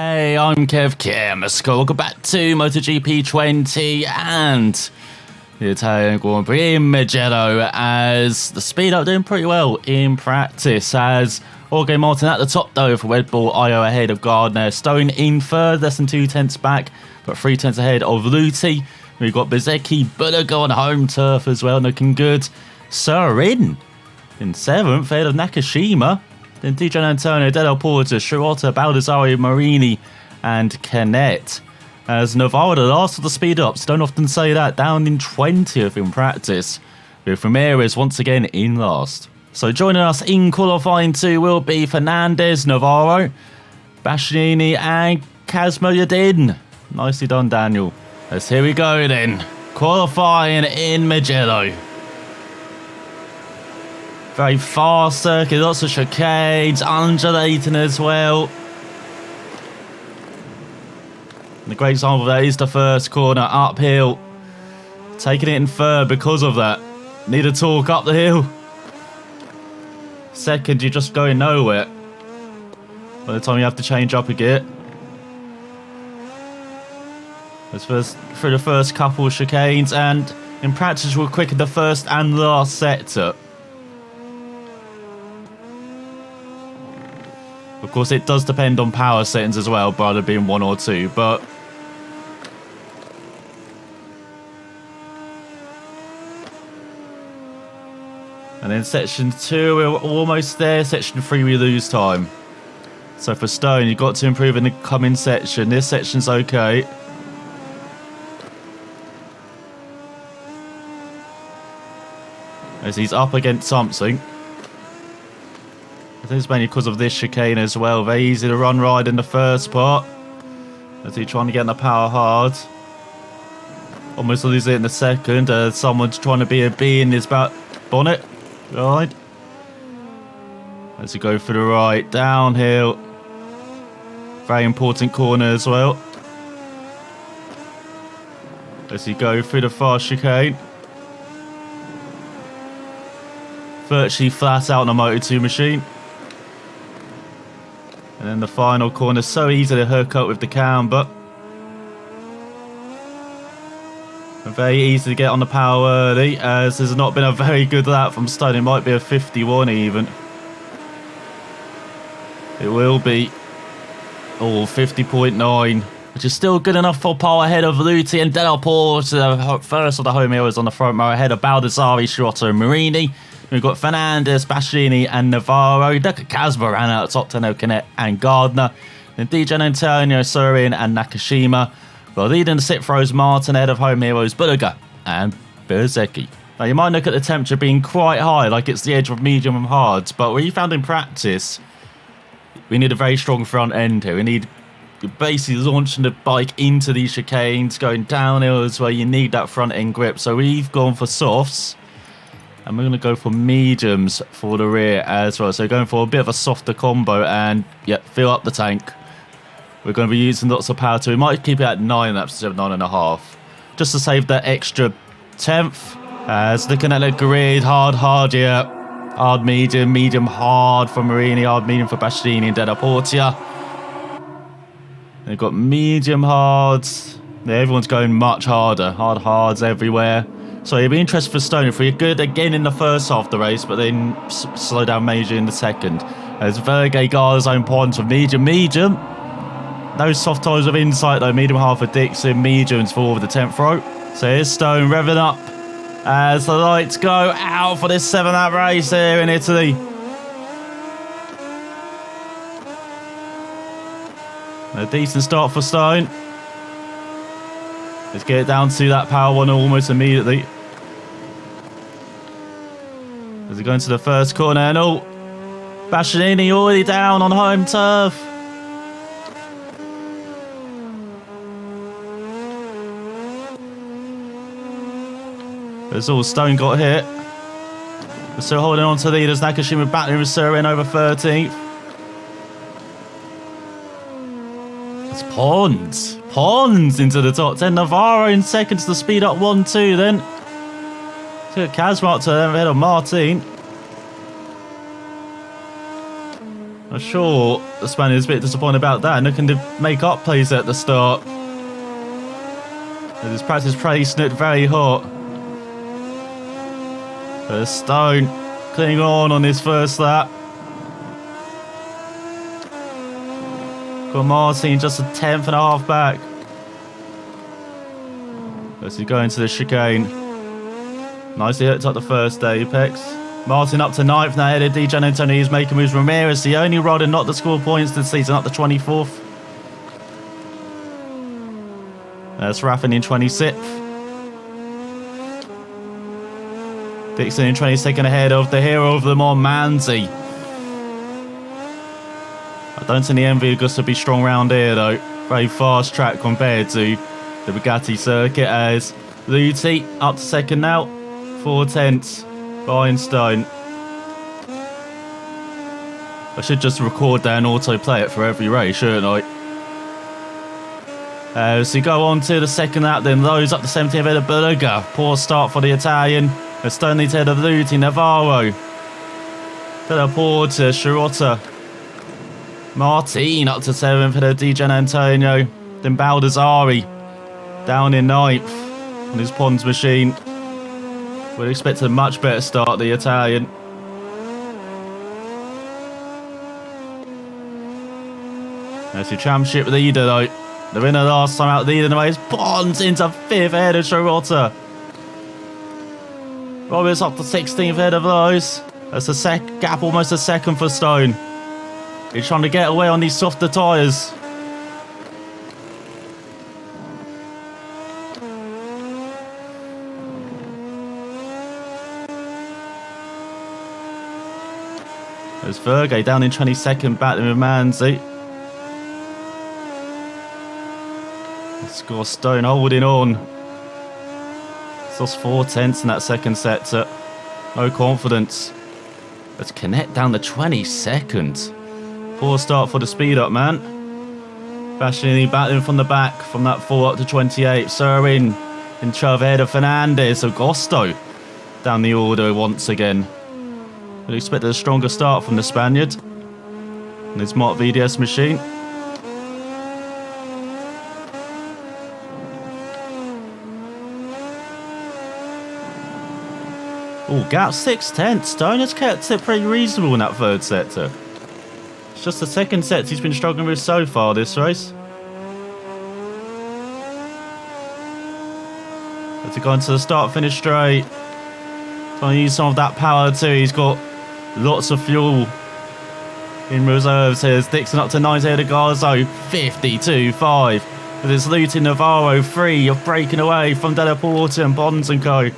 Hey, I'm Kev. Welcome back to MotoGP 20 and the Italian Grand Prix in Mugello, as the speed up doing pretty well in practice, as Jorge Martin at the top though for Red Bull IO ahead of Gardner. Stone in third, less than 2/10 back, but 3/10 ahead of Luti. We've got Bezzecchi, Bulliger on home turf as well, looking good. Surin in seventh, ahead of Nakashima. Then DJ Antonio, Del Porter, Shirota, Baldassari, Marini, and Canet. As Navarro, the last of the speed ups, don't often say that, down in 20th in practice, with Ramirez once again in last. So joining us in qualifying 2 will be Fernandez, Navarro, Bastianini, and Kazmoyedin. Nicely done, Daniel. As here we go then, qualifying in Mugello. Very fast circuit, lots of chicanes, undulating as well. And the great example of that is the first corner, uphill. Taking it in third because of that. Need a torque up the hill. Second, you're just going nowhere. By the time you have to change up a gear. Through the first couple of chicanes, and in practice we're quick in the first and last sector. Of course, it does depend on power settings as well, rather being 1 or 2, but and then section 2, we're almost there. Section 3, we lose time. So for Stone, you've got to improve in the coming section. This section's okay. As he's up against something. I think it's mainly because of this chicane as well. Very easy to run right in the first part. As he's trying to get in the power hard. Almost losing it in the second. Someone's trying to be a bee in his back bonnet. Right. As he go for the right. Downhill. Very important corner as well. As he go through the fast chicane. Virtually flat out on a Moto2 machine. And then the final corner, so easy to hook up with the camber. And very easy to get on the power early, as there's not been a very good lap from Stone. It might be a 51 even. It will be. Oh, 50.9. Which is still good enough for pole ahead of Luti and Del Porter. The first of the home heroes on the front row ahead of Baldassari, Shirota and Marini. We've got Fernandez, Bastianini and Navarro. Look at Casper ran out, top 10 Canet and Gardner. Then DJ Antonio, Surin and Nakashima. Well, leading the sit throws Martin ahead of home heroes Bulliger and Bezzecchi. Now you might look at the temperature being quite high, like it's the edge of medium and hard, but we found in practice, we need a very strong front end here. We need basically launching the bike into these chicanes, going downhill as well. You need that front end grip. So we've gone for softs. And we're going to go for mediums for the rear as well. So going for a bit of a softer combo and, yeah, fill up the tank. We're going to be using lots of power too. We might keep it at 9 laps instead of 9.5. Just to save that extra 10th. As looking at the grid, hard, yeah. Hard, medium, hard for Marini, hard, medium for Bastianini and Del Porter. They've got medium hards. Yeah, everyone's going much harder. Hards everywhere. So it'll be interesting for Stone if we're good again in the first half of the race, but then slow down major in the second. As Verge guards his own points with medium. No soft tyres of insight though. Medium hard for Dixon, mediums for the 10th row. So here's Stone revving up as the lights go out for this 7-lap race here in Italy. A decent start for Stone. Let's get it down to that power one almost immediately. As we go into the first corner, and oh, Bastianini already down on home turf. As all Stone got hit. We're still holding on to leaders. Nakashima battling with Surin over 13th. It's Pons into the top 10. Navarro in seconds to speed up 1-2 then. Took Kazmark to them ahead of Martin. I'm sure the Spaniard's a bit disappointed about that, and looking to make up plays at the start. His practice pace looked very hot. But Stone clinging on his first lap. Got Martin just a 10th.5 back. As he go into the chicane. Nicely hooked up the first apex. Martin up to 9th now, ahead of DJ Antonio. He's making moves. Ramirez, the only rider not to score points this season, up to 24th. That's Raffin in 26th. Dixon in 22nd ahead of the hero of them all, Manzi. I don't think the MV Augusta be strong round here though. Very fast track compared to the Bugatti circuit, as Luti up to 2nd now. 4/10 behind Stone. I should just record that and autoplay it for every race, shouldn't I? So you go on to the 2nd lap, then those up to 17th ahead of Berger. Poor start for the Italian. Stone leads ahead of Luti, Navarro. Della Porta, Shirota. Martin up to 7th ahead of DJ Antonio. Then Baldassari down in 9th on his Pons machine. Would expect a much better start, the Italian. That's your championship leader though. The winner last time out leading the race. Pons into 5th ahead of Shirota. Roberts up to 16th ahead of those. That's a gap, almost a 2nd for Stone. He's trying to get away on these softer tyres. There's Verge down in 22nd, battling with Manzi. Score Stone holding on. It's lost 4/10 in that 2nd sector. No confidence. Let's connect down to 22nd. Poor start for the speed up man. Bastianini battling from the back from that 4 up to 28. Serin in Chuv ahead of Fernandez. Agosto down the order once again. Would expect a stronger start from the Spaniard. And his Mott VDS machine. Oh, gap 6/10. Stone has kept it pretty reasonable in that 3rd sector. It's just the 2nd sector he's been struggling with so far this race. But to go into the start-finish straight. Trying to use some of that power too. He's got lots of fuel in reserves here. Dixon up to 9th ahead of Garzo. 52.5. With his Luti Navarro free of breaking away from Della Porta and Bonds and Co.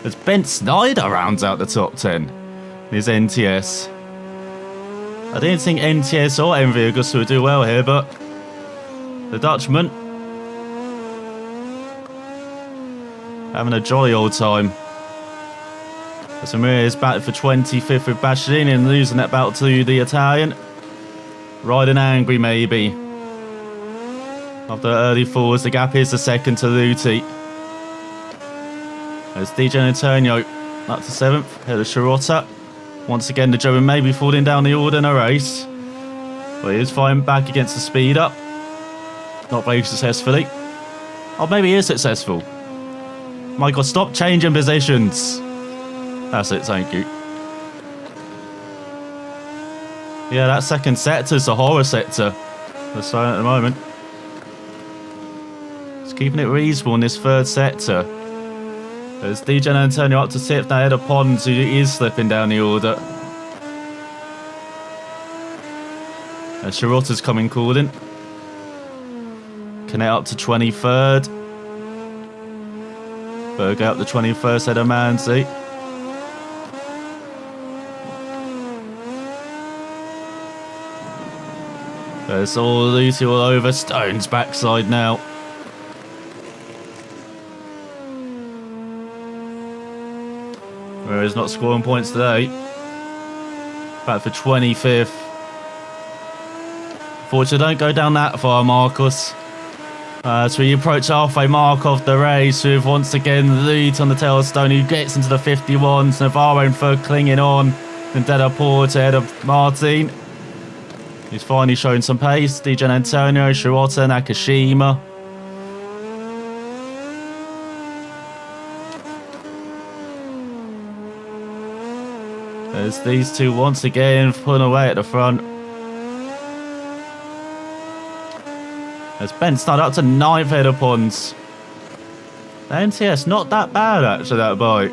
As Ben Snyder rounds out the top 10 in his NTS. I didn't think NTS or MV Augusta would do well here, but the Dutchman having a jolly old time. As Ramirez batted for 25th with Bastianini and losing that battle to the Italian. Riding angry maybe. After early falls, the gap is the 2nd to Luti. There's DJ Antonio up to 7th, ahead of Shirota. Once again, the German may be falling down the order in a race. But he is fighting back against the speed up. Not very successfully. Oh, maybe he is successful. Michael, stop changing positions. That's it, thank you. Yeah, that 2nd sector is a horror sector. We're starting at the moment. Just keeping it reasonable in this 3rd sector. There's DJ Antonio up to 6th now ahead of Pons, who is slipping down the order. And Shirota's coming cooling. Connect up to 23rd. Berger up to 21st ahead of Manzi. There's all Luti all over Stone's backside now. Whereas not scoring points today. Back for 25th. Fortunately, don't go down that far, Marcus. As we approach halfway mark of the race, with once again Luti on the tail of Stone, who gets into the 51s. Navarro in 3rd, clinging on. Then Della Porta ahead of Martin. He's finally showing some pace. DJ Antonio, Shirota, Nakashima. There's these two once again pulling away at the front. As Ben started up to 9th head of ponds. The NTS, not that bad actually, that bike.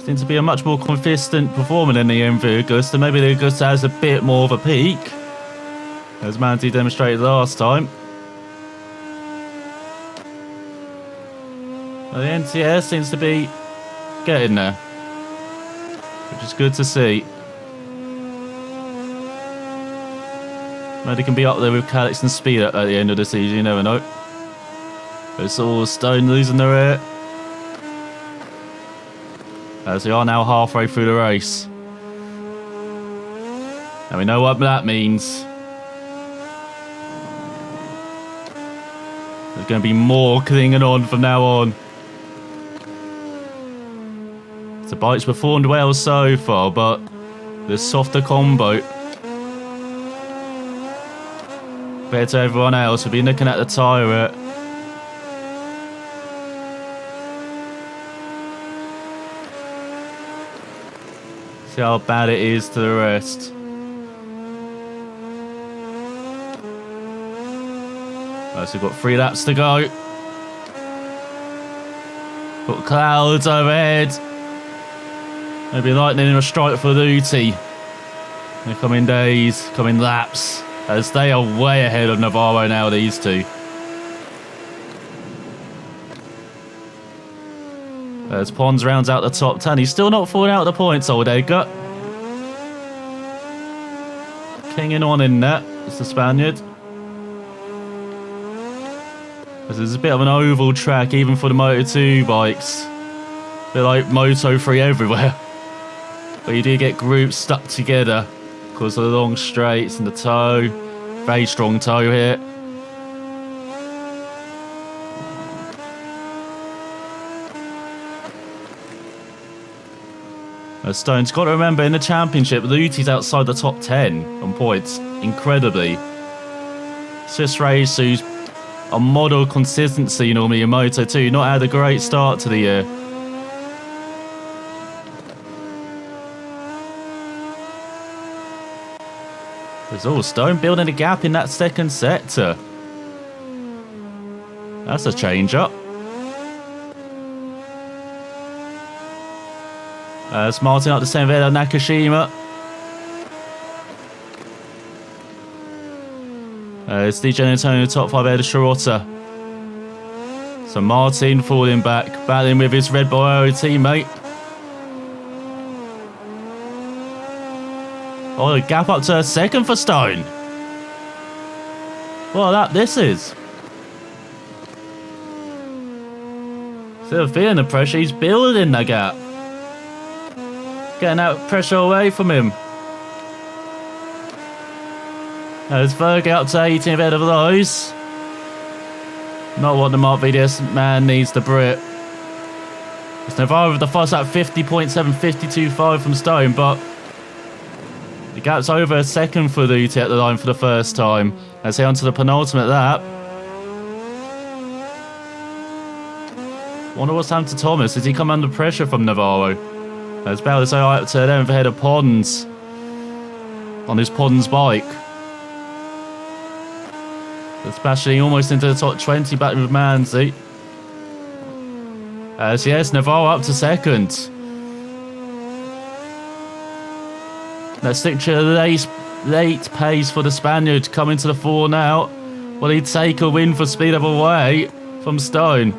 Seems to be a much more consistent performer than the MV Augusta. Maybe the Augusta has a bit more of a peak, as Manti demonstrated last time. Well, the NTS seems to be getting there, which is good to see. Maybe they can be up there with Calix and Speed at the end of the season, you never know. It's all Stone losing the rear. As we are now halfway through the race. And we know what that means. There's going to be more clinging on from now on. The bike's performed well so far, but the softer combo compared to everyone else, we'll be looking at the tyre. See how bad it is to the rest. Right, so we've got 3 laps to go. Got clouds overhead. Maybe lightning in a strike for Luti. In the coming days, coming laps, as they are way ahead of Navarro now, these two. As Pons rounds out the top 10. He's still not falling out of the points, Oldega. Kinging on in that. It's the Spaniard. As there's a bit of an oval track, even for the Moto2 bikes. A bit like Moto3 everywhere. But you do get groups stuck together because of the long straights and the toe. Very strong toe here. Stone's got to remember, in the championship, Luti's outside the top 10 on points, incredibly. Swiss race, who's a model consistency normally in Moto2, not had a great start to the year. There's all Stone building a gap in that second sector. That's a change up. As Martin up the same head of Nakashima. It's DJ Antonio top 5 head of Shirota. So Martin falling back, battling with his Red Bull Aero teammate. Oh, the gap up to a second for Stone. Well, this is. Still feeling the pressure, he's building the gap. Getting that pressure away from him. As Fergie up to 18th head of those. Not what the Mark VDS man needs to Brit. It's Navarro with the fuss at 50.7, 52.5 from Stone, but the gap's over a second for Luti at the line for the first time. As he onto the penultimate lap. Wonder what's happened to Thomas. Has he come under pressure from Navarro? As Baldassare up to 11th head of Pons on his Pons bike. Especially almost into the top 20, back with Manzi. As yes, Navarro up to second. That signature late pace for the Spaniard coming to the fore now. Will he take a win for speed of away from Stone?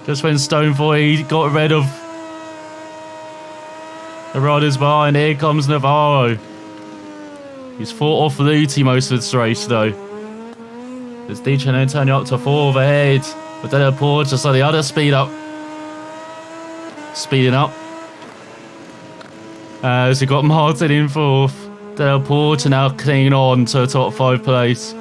Just when Stone thought he got rid of the riders behind, here comes Navarro. He's fought off Luti most of this race though. There's DJ Antonio up to 4 overhead. But then Porter just saw the other speeding up. As we got Martin in 4th. Del Porter now clinging on to a top 5 place.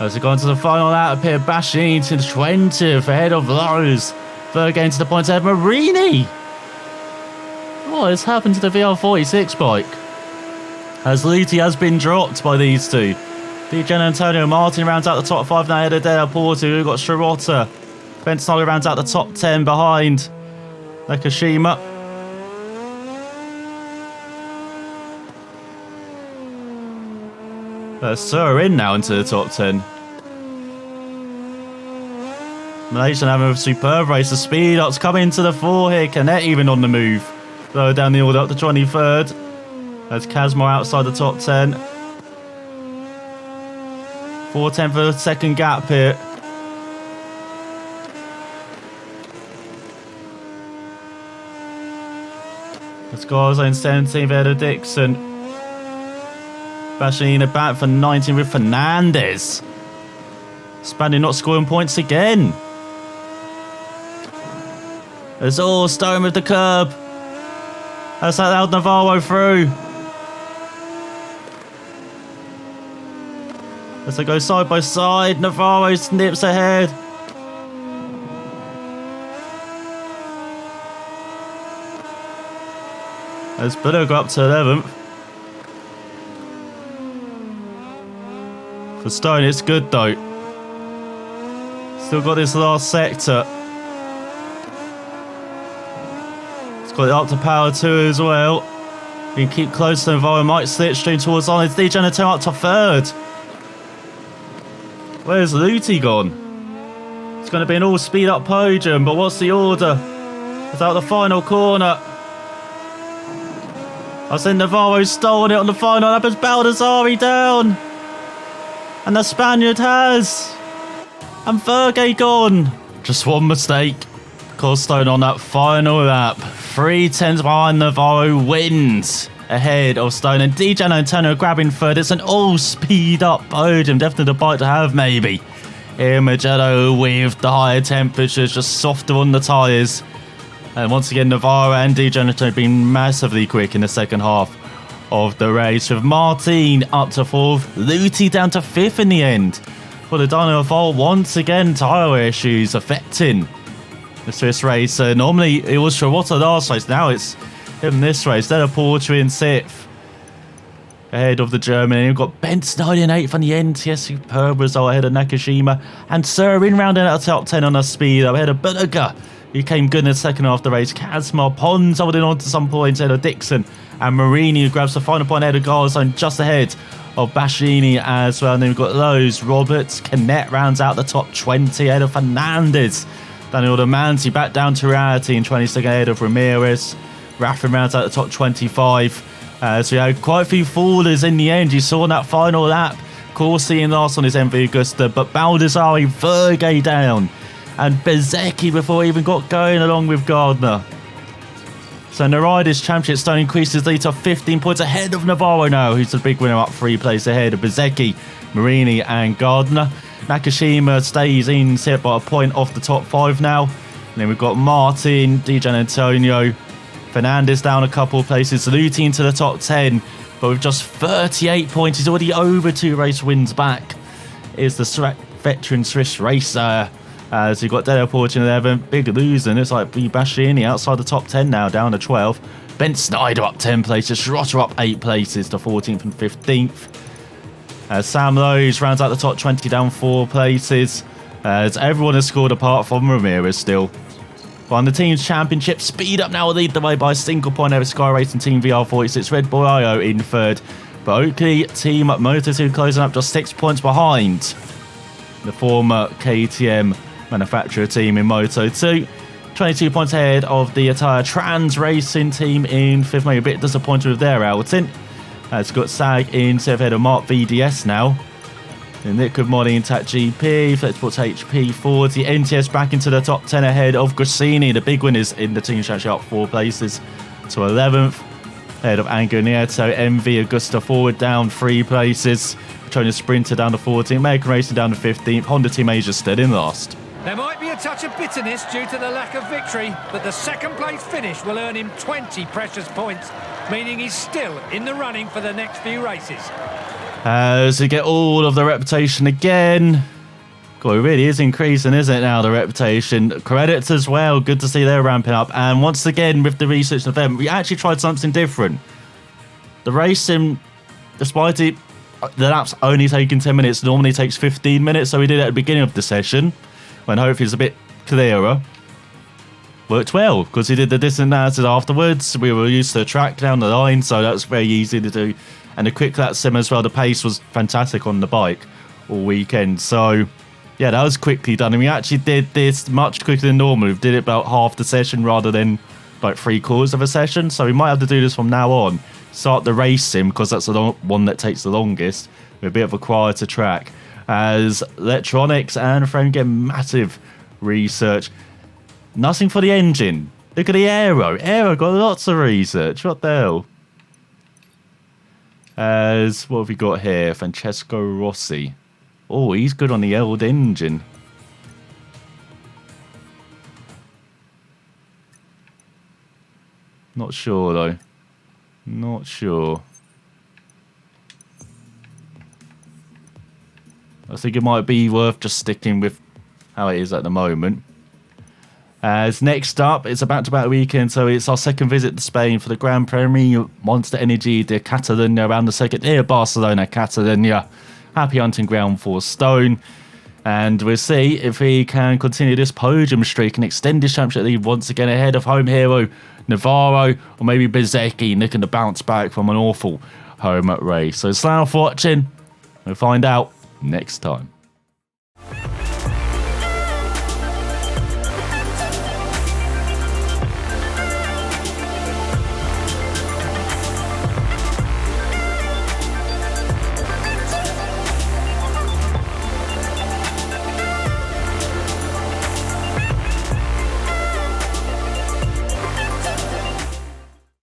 As we go into the final lap here, Bastianini to the 20th ahead of Lowe's. Third getting to the points ahead, Marini. What has happened to the VR46 bike? As Luti has been dropped by these two. DJ Antonio Martin rounds out the top 5 now ahead of Del Porto. We've got Shirota. Ben Snow rounds out the top 10 behind Nakashima. Sir in now into the top 10. Malaysian having a superb race. The speed ups coming into the 4 here. Canet even on the move. Lower down the order up to 23rd. There's Kazmo outside the top 10. 4:10 for the second gap here. Escarzo in 17th ahead of Dixon. Bastianini back for 19 with Fernandez. Spaniard not scoring points again. It's all Stone with the curb. That's allowed Navarro through. As they go side by side, Navarro snips ahead. As Buddha go up to 11th. For Stone, it's good though. Still got this last sector. It's got it up to power 2 as well. You can keep close to Navarro, might slipstream towards on. It's DJ Nato up to 3rd. Where's Luti gone? It's going to be an all speed up podium, but what's the order? It's out the final corner. I said Navarro stolen it on the final lap as Baldassarri down. And the Spaniard has. And Fergie gone. Just one mistake. Stone on that final lap. 3/10 behind Navarro wins. Ahead of Stone and DJ Antonio grabbing 3rd. It's an all speed up podium. Definitely the bike to have maybe. In Mugello with the higher temperatures. Just softer on the tyres. And once again Navarro and DJ Antonio being massively quick in the second half of the race, with Martin up to 4th, Luti down to 5th in the end. For the Dyno Fall, once again tyre issues affecting the Swiss race. Normally it was Shirota last race, now it's him this race. Then a Porter in 6th ahead of the German. We've got Ben Snow in 8th on the NTS, superb result ahead of Nakashima. And Sir in rounding out the top 10 on the speed ahead of Berger. He came good in the second half of the race. Kazma Pons holding on to some points ahead of Dixon. And Marini, who grabs the final point ahead of Garzone, just ahead of Bastianini as well. And then we've got Lowe's, Roberts, Canet rounds out the top 20 ahead of Fernandez. Daniel Damanti back down to reality in 22nd ahead of Ramirez. Raffin rounds out the top 25. So we had quite a few fallers in the end. You saw in that final lap. Corsi in last on his MV Augusta, but Baldassarri, Verge down. And Bezecchi before he even got going along with Gardner. So in the Riders Championship, Stone increases lead to 15 points ahead of Navarro now, who's the big winner, up 3 places ahead of Bezecchi, Marini and Gardner. Nakashima stays in, set by a point off the top 5 now. And then we've got Martin, DJ Antonio, Fernandez down a couple of places, Luti into the top 10. But with just 38 points, he's already over 2 race wins back. Is the veteran Swiss racer. So you've got Del Porto in 11th, big losing. It's like Bastianini outside the top 10 now, down to 12. Ben Snyder up 10 places, Schrotter up 8 places to 14th and 15th. Sam Lowe's rounds out the top 20, down 4 places. As everyone has scored apart from Ramirez still. But on the team's championship, Speed Up now will lead the way by a single point over Sky Racing Team VR46. Red Bull IO in 3rd. But Oakley Team Moto2 closing up just 6 points behind the former KTM manufacturer team in Moto2. 22 points ahead of the entire Trans Racing team in 5th. Maybe a bit disappointed with their outing. It's got SAG in 7th ahead of Mark VDS now. And Liquid Modding in TAC GP, Flexiports HP 40. NTS back into the top 10 ahead of Grassini. The big winners in the team championship up 4 places to 11th. Ahead of Angel Nieto, MV Augusta forward down 3 places. Petronas Sprinter down to 14th. American Racing down to 15th. Honda Team Asia stood in last. There might be a touch of bitterness due to the lack of victory, but the second place finish will earn him 20 precious points, meaning he's still in the running for the next few races. So you get all of the reputation again. God, it really is increasing, isn't it, now, the reputation. Credits as well. Good to see they're ramping up. And once again, with the research event, we actually tried something different. The racing, despite it, the lap's only taking 10 minutes, normally takes 15 minutes. So we did it at the beginning of the session, when hopefully it's a bit clearer. Worked well, because he did the distance analysis afterwards. We were used to the track down the line, so that was very easy to do. And the quick lap sim as well, the pace was fantastic on the bike all weekend. So yeah, that was quickly done, and we actually did this much quicker than normal. We did it about half the session rather than like 3/4 of a session, so we might have to do this from now on. Start the race sim, because that's the one that takes the longest, with a bit of a quieter track, as electronics and frame get massive research. Nothing for the engine. Look at the aero. Aero got lots of research. What the hell? As what have we got here? Francesco Rossi. Oh, he's good on the old engine. Not sure, though. Not sure. I think it might be worth just sticking with how it is at the moment. As next up, it's about to be a weekend, so it's our second visit to Spain for the Grand Premio Monster Energy de Catalunya around the circuit near Barcelona, Catalunya. Happy hunting ground for Stone, and we'll see if he can continue this podium streak and extend his championship lead once again ahead of home hero Navarro, or maybe Bezecchi looking to bounce back from an awful home race. So thanks for watching. We'll find out next time.